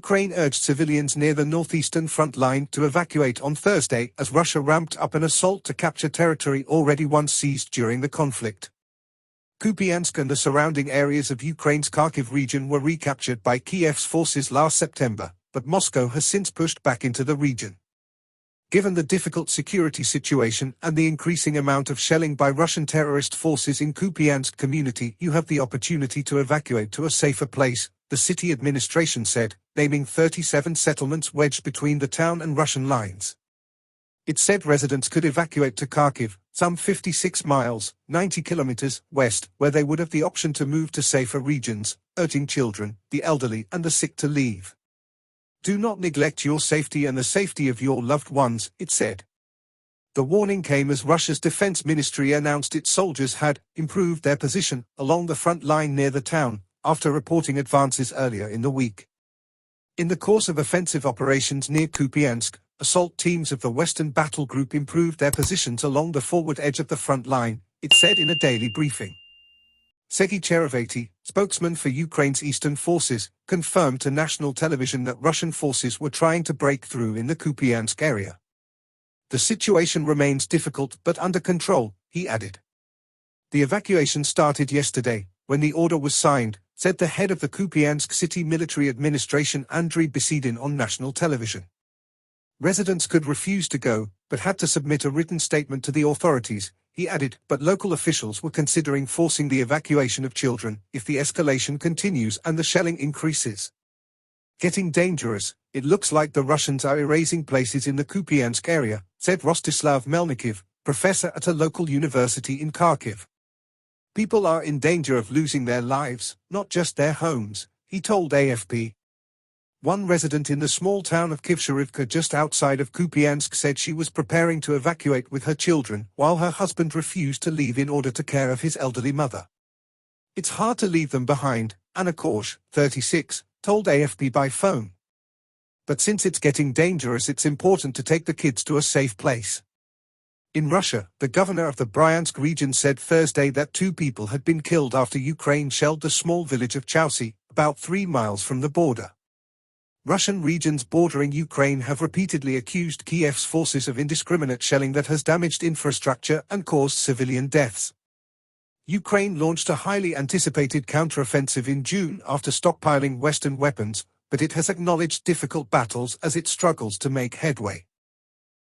Ukraine urged civilians near the northeastern front line to evacuate on Thursday as Russia ramped up an assault to capture territory already once seized during the conflict. Kupiansk and the surrounding areas of Ukraine's Kharkiv region were recaptured by Kiev's forces last September, but Moscow has since pushed back into the region. Given the difficult security situation and the increasing amount of shelling by Russian terrorist forces in Kupiansk community, you have the opportunity to evacuate to a safer place, the city administration said, naming 37 settlements wedged between the town and Russian lines. It said residents could evacuate to Kharkiv, some 56 miles, 90 kilometers, west, where they would have the option to move to safer regions, urging children, the elderly and the sick to leave. Do not neglect your safety and the safety of your loved ones, it said. The warning came as Russia's defense ministry announced its soldiers had improved their position along the front line near the town, after reporting advances earlier in the week. In the course of offensive operations near Kupiansk, assault teams of the Western Battle Group improved their positions along the forward edge of the front line, it said in a daily briefing. Sergei Cherevati, spokesman for Ukraine's Eastern Forces, confirmed to national television that Russian forces were trying to break through in the Kupiansk area. The situation remains difficult but under control, he added. The evacuation started yesterday, when the order was signed, said the head of the Kupiansk City Military Administration Andriy Besedin on national television. Residents could refuse to go, but had to submit a written statement to the authorities, he added, but local officials were considering forcing the evacuation of children if the escalation continues and the shelling increases. Getting dangerous, it looks like the Russians are erasing places in the Kupiansk area, said Rostislav Melnikov, professor at a local university in Kharkiv. People are in danger of losing their lives, not just their homes, he told AFP. One resident in the small town of Kivsharivka just outside of Kupiansk said she was preparing to evacuate with her children while her husband refused to leave in order to care of his elderly mother. It's hard to leave them behind, Anna Korsh, 36, told AFP by phone. But since it's getting dangerous, it's important to take the kids to a safe place. In Russia, the governor of the Bryansk region said Thursday that 2 people had been killed after Ukraine shelled the small village of Chausy, about 3 miles from the border. Russian regions bordering Ukraine have repeatedly accused Kiev's forces of indiscriminate shelling that has damaged infrastructure and caused civilian deaths. Ukraine launched a highly anticipated counteroffensive in June after stockpiling Western weapons, but it has acknowledged difficult battles as it struggles to make headway.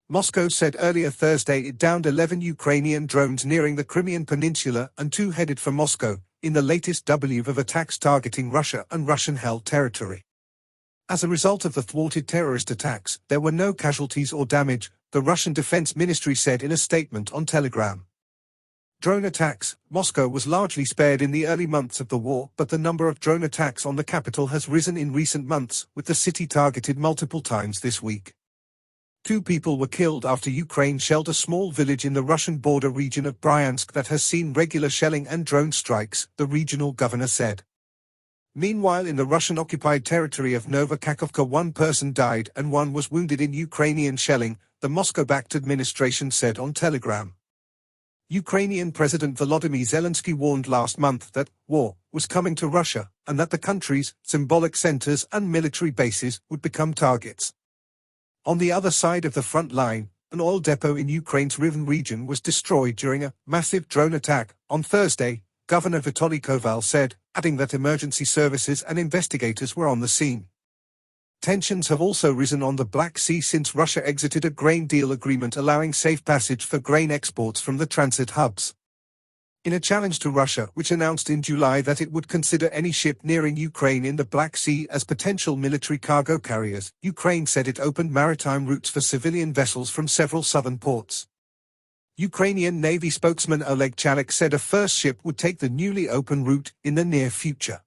Moscow said earlier Thursday it downed 11 Ukrainian drones nearing the Crimean Peninsula and 2 headed for Moscow, in the latest wave of attacks targeting Russia and Russian-held territory. As a result of the thwarted terrorist attacks, there were no casualties or damage, the Russian Defense Ministry said in a statement on Telegram. Drone attacks: Moscow was largely spared in the early months of the war, but the number of drone attacks on the capital has risen in recent months, with the city targeted multiple times this week. 2 people were killed after Ukraine shelled a small village in the Russian border region of Bryansk that has seen regular shelling and drone strikes, the regional governor said. Meanwhile, in the Russian-occupied territory of Nova Kakhovka 1 person died and 1 was wounded in Ukrainian shelling, the Moscow-backed administration said on Telegram. Ukrainian President Volodymyr Zelensky warned last month that war was coming to Russia and that the country's symbolic centers and military bases would become targets. On the other side of the front line, an oil depot in Ukraine's Rivne region was destroyed during a massive drone attack on Thursday, Governor Vitaly Koval said, adding that emergency services and investigators were on the scene. Tensions have also risen on the Black Sea since Russia exited a grain deal agreement allowing safe passage for grain exports from the transit hubs. In a challenge to Russia, which announced in July that it would consider any ship nearing Ukraine in the Black Sea as potential military cargo carriers, Ukraine said it opened maritime routes for civilian vessels from several southern ports. Ukrainian Navy spokesman Oleg Chalik said a first ship would take the newly open route in the near future.